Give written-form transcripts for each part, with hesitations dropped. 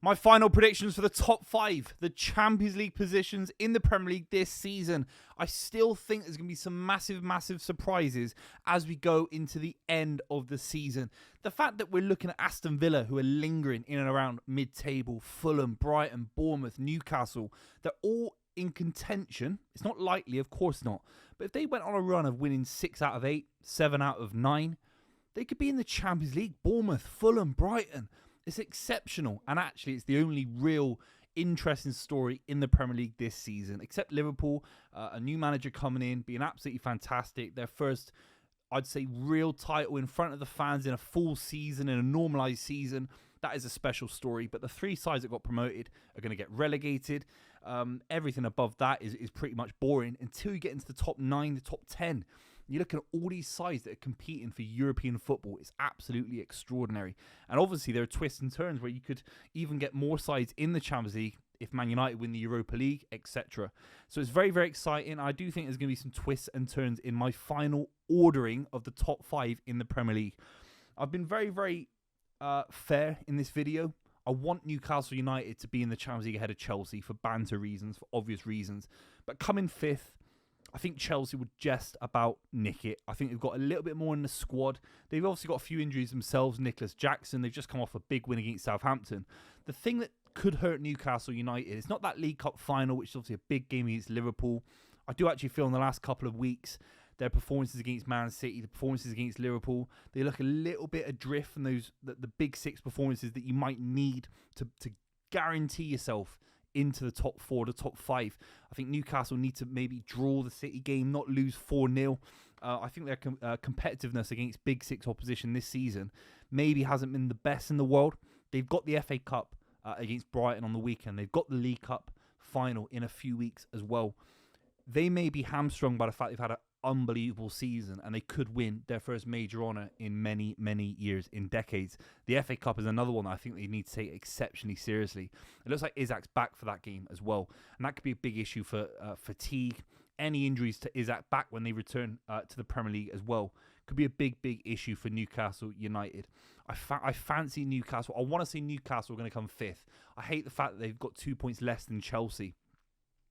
My final predictions for the top 5, the Champions League positions in the Premier League this season. I still think there's going to be some massive surprises as we go into the end of the season. The fact that we're looking at Aston Villa, who are lingering in and around mid-table, Fulham, Brighton, Bournemouth, Newcastle, they're all in contention. It's not likely, of course not. But if they went on a run of winning 6 out of 8, 7 out of 9, they could be in the Champions League. Bournemouth, Fulham, Brighton. It's exceptional, and actually it's the only real interesting story in the Premier League this season, except Liverpool, a new manager coming in, being absolutely fantastic. Their first, I'd say, real title in front of the fans in a full season, in a normalised season. That is a special story, but the 3 sides that got promoted are going to get relegated. Everything above that is pretty much boring until you get into the top 9, the top 10. You look at all these sides that are competing for European football. It's absolutely extraordinary. And obviously there are twists and turns where you could even get more sides in the Champions League if Man United win the Europa League, etc. So it's very exciting. I do think there's going to be some twists and turns in my final ordering of the top 5 in the Premier League. I've been very fair in this video. I want Newcastle United to be in the Champions League ahead of Chelsea for banter reasons, for obvious reasons. But coming 5th, I think Chelsea would just about nick it. I think they've got a little bit more in the squad. They've obviously got a few injuries themselves. Nicholas Jackson, they've just come off a big win against Southampton. The thing that could hurt Newcastle United, it's not that League Cup final, which is obviously a big game against Liverpool. I do actually feel in the last couple of weeks, their performances against Man City, the performances against Liverpool, they look a little bit adrift from those the big 6 performances that you might need to guarantee yourself into the top 4, the top 5. I think Newcastle need to maybe draw the City game, not lose 4-0. I think their competitiveness against big 6 opposition this season maybe hasn't been the best in the world. They've got the FA Cup against Brighton on the weekend. They've got the League Cup final in a few weeks as well. They may be hamstrung by the fact they've had an unbelievable season and they could win their first major honour in many years, in decades. The FA Cup is another one that I think they need to take exceptionally seriously. It looks like Isak's back for that game as well, and that could be a big issue for fatigue. Any injuries to Isak back when they return to the Premier League as well could be a big issue for Newcastle United. I fancy Newcastle. I want to see Newcastle going to come 5th. I hate the fact that they've got 2 points less than Chelsea.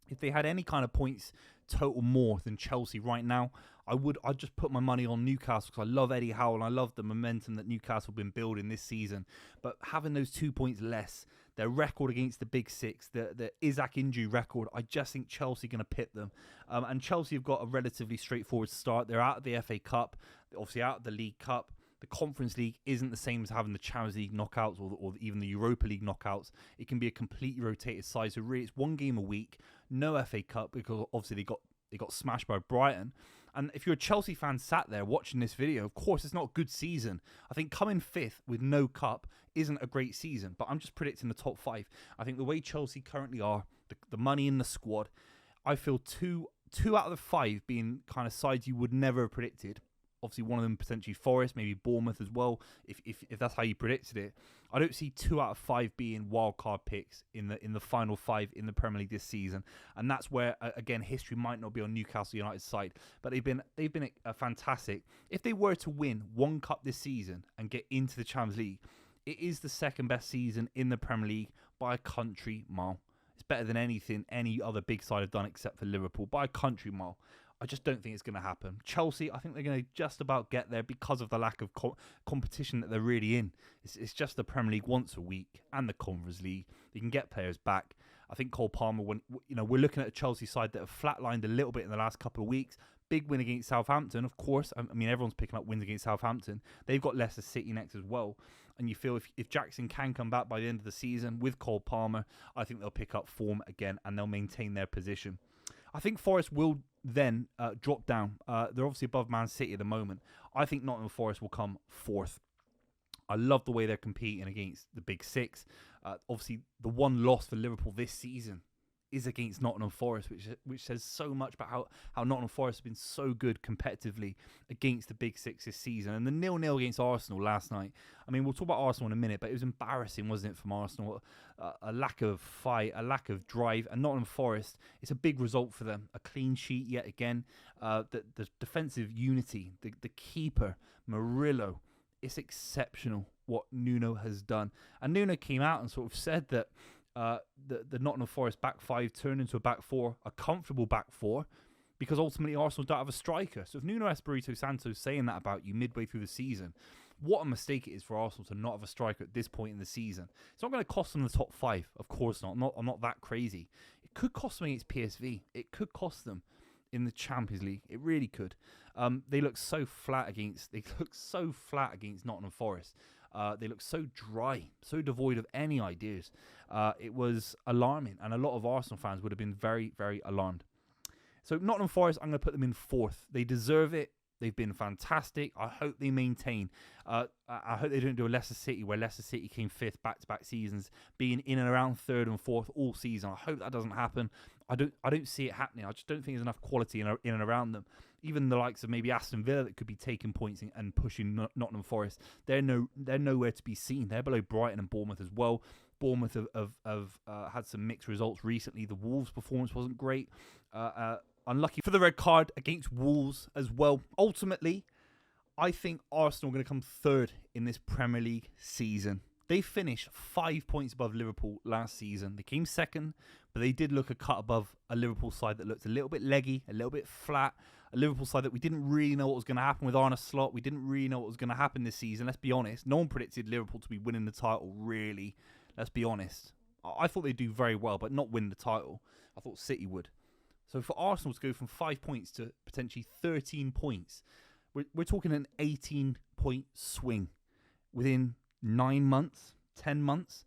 If they had any kind of points total more than Chelsea right now, I'd just put my money on Newcastle because I love Eddie Howe and I love the momentum that Newcastle have been building this season. But having those 2 points less, their record against the big 6, the Isak injury record, I just think Chelsea are going to pit them. And Chelsea have got a relatively straightforward start. They're out of the FA Cup, they're obviously out of the League Cup. The Conference League isn't the same as having the Champions League knockouts or even the Europa League knockouts. It can be a completely rotated side. So really, it's 1 game a week. No FA Cup because obviously they got smashed by Brighton. And if you're a Chelsea fan sat there watching this video, of course it's not a good season. I think coming 5th with no cup isn't a great season. But I'm just predicting the top 5. I think the way Chelsea currently are, the money in the squad, I feel two out of the 5 being kind of sides you would never have predicted. Obviously, one of them potentially Forest, maybe Bournemouth as well, if that's how you predicted it. I don't see 2 out of 5 being wildcard picks in the final 5 in the Premier League this season, and that's where again history might not be on Newcastle United's side, but they've been fantastic. If they were to win 1 cup this season and get into the Champions League, it is the 2nd best season in the Premier League by a country mile. It's better than anything any other big side have done except for Liverpool by a country mile. I just don't think it's going to happen. Chelsea, I think they're going to just about get there because of the lack of competition that they're really in. It's just the Premier League once a week and the Conference League. You can get players back. I think Cole Palmer, we're looking at a Chelsea side that have flatlined a little bit in the last couple of weeks. Big win against Southampton, of course. I mean, everyone's picking up wins against Southampton. They've got Leicester City next as well. And you feel if Jackson can come back by the end of the season with Cole Palmer, I think they'll pick up form again and they'll maintain their position. I think Forest will then drop down. They're obviously above Man City at the moment. I think Nottingham Forest will come 4th. I love the way they're competing against the big 6. Obviously, the one loss for Liverpool this season is against Nottingham Forest, which says so much about how Nottingham Forest have been so good competitively against the big 6 this season. And the 0-0 against Arsenal last night, I mean, we'll talk about Arsenal in a minute, but it was embarrassing, wasn't it, from Arsenal? A lack of fight, a lack of drive. And Nottingham Forest, it's a big result for them. A clean sheet yet again. The defensive unity, the keeper, Murillo, it's exceptional. what Nuno has done. And Nuno came out and sort of said that the Nottingham Forest back five turned into a back four, a comfortable back four, because ultimately Arsenal don't have a striker. So if Nuno Espirito Santo is saying that about you midway through the season, what a mistake it is for Arsenal to not have a striker at this point in the season. It's not going to cost them the top five, of course not. I'm not that crazy. It could cost them against PSV. It could cost them in the Champions League. It really could. They look so flat against Nottingham Forest. They look so dry, so devoid of any ideas. It was alarming, and a lot of Arsenal fans would have been very, very alarmed. So Nottingham Forest, I'm going to put them in fourth. They deserve it. They've been fantastic. I hope they maintain. I hope they don't do a Leicester City where Leicester City came fifth back-to-back seasons, being in and around third and fourth all season. I hope that doesn't happen. I don't see it happening. I just don't think there's enough quality in and around them. Even the likes of maybe Aston Villa that could be taking points and pushing Nottingham Forest, they're nowhere to be seen. They're below Brighton and Bournemouth as well. Bournemouth have had some mixed results recently. The Wolves' performance wasn't great. Unlucky for the red card against Wolves as well. Ultimately, I think Arsenal are going to come third in this Premier League season. They finished 5 points above Liverpool last season. They came second, but they did look a cut above a Liverpool side that looked a little bit leggy, a little bit flat. A Liverpool side that we didn't really know what was going to happen with Arne Slot. We didn't really know what was going to happen this season. Let's be honest. No one predicted Liverpool to be winning the title, really. Let's be honest. I thought they'd do very well, but not win the title. I thought City would. So for Arsenal to go from 5 points to potentially 13 points, we're talking an 18-point swing within 9 months, 10 months,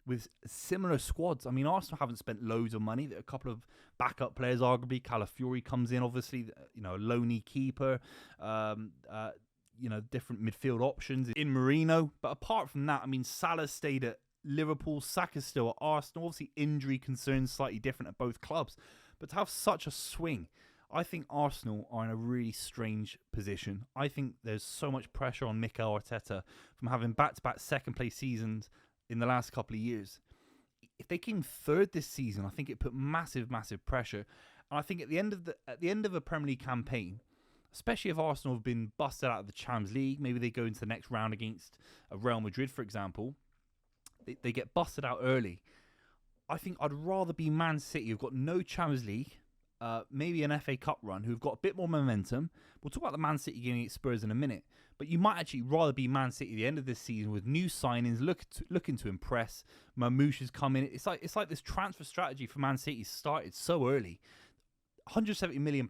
with similar squads. I mean, Arsenal haven't spent loads of money. A couple of backup players, arguably. Calafiori comes in, obviously, a loney keeper, different midfield options in Marino. But apart from that, I mean, Salah stayed at Liverpool, Saka's still at Arsenal. Obviously, injury concerns slightly different at both clubs. But to have such a swing, I think Arsenal are in a really strange position. I think there's so much pressure on Mikel Arteta from having back-to-back second-place seasons in the last couple of years. If they came third this season, I think it put massive, massive pressure. And I think at the end of a Premier League campaign, especially if Arsenal have been busted out of the Champions League, maybe they go into the next round against Real Madrid, for example, they get busted out early. I think I'd rather be Man City, who've got no Champions League, maybe an FA Cup run, who've got a bit more momentum. We'll talk about the Man City game against Spurs in a minute. But you might actually rather be Man City at the end of this season with new signings, looking to impress. Mamouche has come in. It's like this transfer strategy for Man City started so early. £170 million.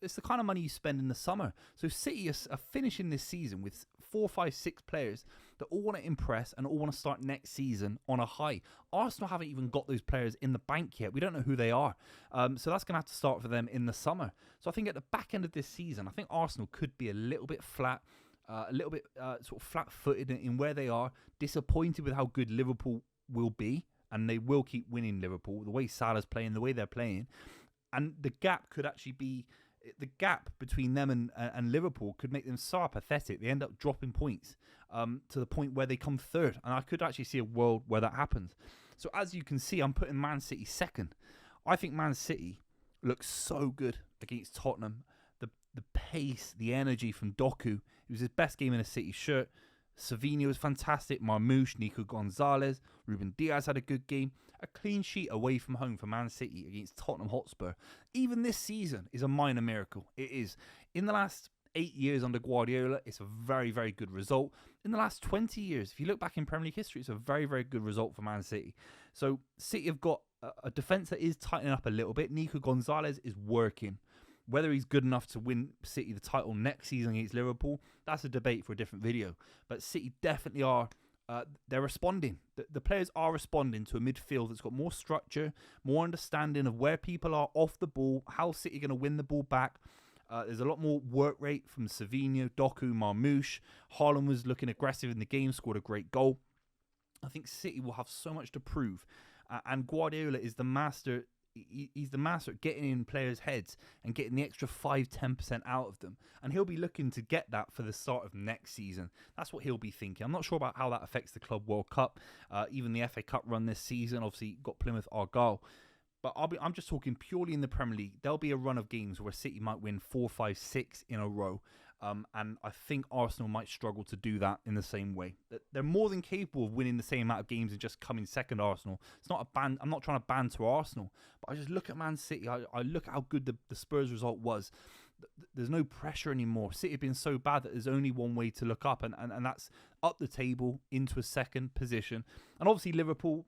It's the kind of money you spend in the summer. So City are finishing this season with 4, 5, 6 players that all want to impress and all want to start next season on a high. Arsenal haven't even got those players in the bank yet. We don't know who they are. So that's going to have to start for them in the summer. So I think at the back end of this season, I think Arsenal could be a little bit flat, a little bit sort of flat-footed in where they are, disappointed with how good Liverpool will be, and they will keep winning Liverpool, the way Salah's playing, the way they're playing. And the gap could actually be, the gap between them and Liverpool could make them so apathetic. They end up dropping points to the point where they come third. And I could actually see a world where that happens. So as you can see, I'm putting Man City second. I think Man City looks so good against Tottenham. The pace, the energy from Doku. It was his best game in a City shirt. Savinho was fantastic. Marmouche, Nico Gonzalez, Ruben Diaz had a good game. A clean sheet away from home for Man City against Tottenham Hotspur. Even this season is a minor miracle. It is. In the last 8 years under Guardiola, it's a very, very good result. In the last 20 years, if you look back in Premier League history, it's a very, very good result for Man City. So City have got a defence that is tightening up a little bit. Nico Gonzalez is working. Whether he's good enough to win City the title next season against Liverpool, that's a debate for a different video. But City definitely are, they're responding. The players are responding to a midfield that's got more structure, more understanding of where people are off the ball, how City are going to win the ball back. There's a lot more work rate from Savinho, Doku, Marmouche. Haaland was looking aggressive in the game, scored a great goal. I think City will have so much to prove. And Guardiola is the master. He's the master at getting in players' heads and getting the extra 5-10% out of them. And he'll be looking to get that for the start of next season. That's what he'll be thinking. I'm not sure about how that affects the Club World Cup, even the FA Cup run this season. Obviously, got Plymouth Argyle. But I'm just talking purely in the Premier League. There'll be a run of games where City might win 4, 5, 6 in a row. And I think Arsenal might struggle to do that in the same way. They're more than capable of winning the same amount of games and just coming second. Arsenal. It's not a ban. I'm not trying to banter Arsenal, but I just look at Man City. I look at how good the Spurs result was. There's no pressure anymore. City have been so bad that there's only one way to look up, and that's up the table into a second position. And obviously Liverpool,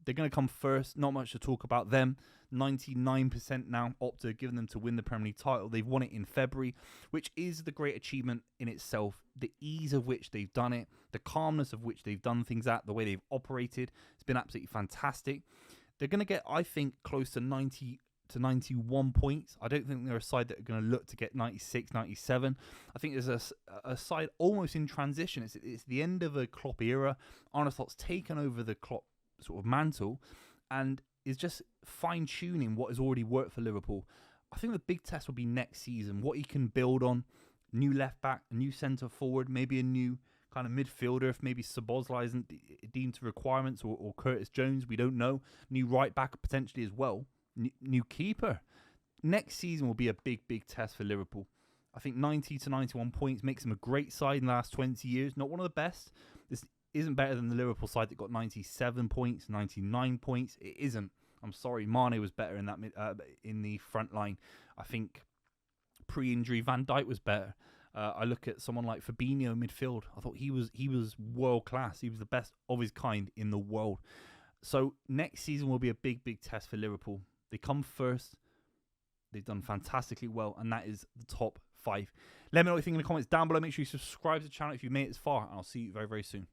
they're going to come first. Not much to talk about them. 99% now Opta giving them to win the Premier League title. They've won it in February, which is the great achievement in itself. The ease of which they've done it, the calmness of which they've done things at, the way they've operated, it's been absolutely fantastic. They're going to get, I think, close to 90 to 91 points. I don't think they're a side that are going to look to get 96, 97. I think there's a side almost in transition. It's the end of a Klopp era. Arne Slot's taken over the Klopp sort of mantle and is just fine-tuning what has already worked for Liverpool. I think the big test will be next season, what he can build on. New left-back, a new centre-forward, maybe a new kind of midfielder, if maybe Szoboszlai isn't deemed to requirements, or Curtis Jones, we don't know. New right-back potentially as well. New keeper. Next season will be a big, big test for Liverpool. I think 90 to 91 points makes them a great side in the last 20 years. Not one of the best. This isn't better than the Liverpool side that got 97 points, 99 points. It isn't. I'm sorry, Mane was better in that in the front line. I think pre-injury Van Dijk was better. I look at someone like Fabinho midfield. I thought he was world class. He was the best of his kind in the world. So next season will be a big, big test for Liverpool. They come first. They've done fantastically well, and that is the top 5. Let me know what you think in the comments down below. Make sure you subscribe to the channel if you've made it this far, and I'll see you very, very soon.